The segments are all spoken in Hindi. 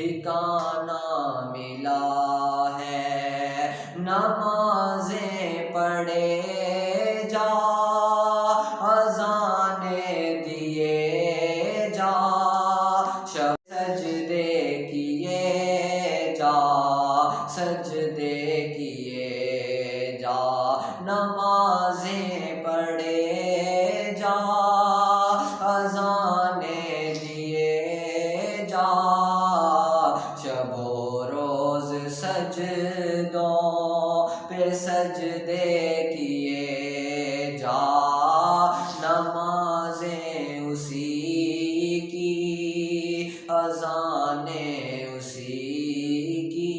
ठिकाना मिला है। नमाज़ें पढ़े जा, अज़ाने दिए जा, सजदे किए जा, सजदे किए जा, नमाज़ें पढ़े जा, अज़ाने दिए जा, शबो रोज़ सजदों पे सजदे किए जा, नमाज़ें उसी की, अज़ाने उसी की,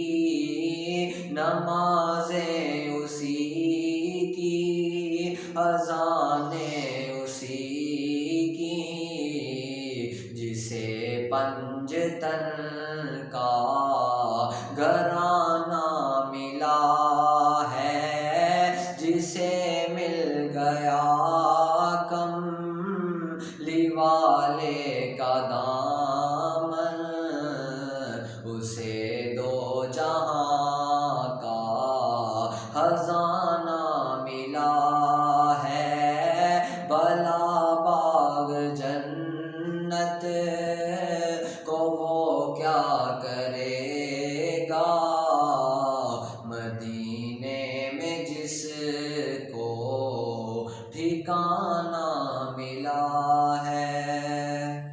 नमाज़ें उसी की, अज़ाने उसी की, जिसे पंजतन का घराना मिला है, जिसे मिल गया कमली वाले का दामन, उसे दो जहां का खजाना मिला है। भला बाग जन्नत को वो क्या करेगा, मदीने में जिसको ठिकाना मिला है।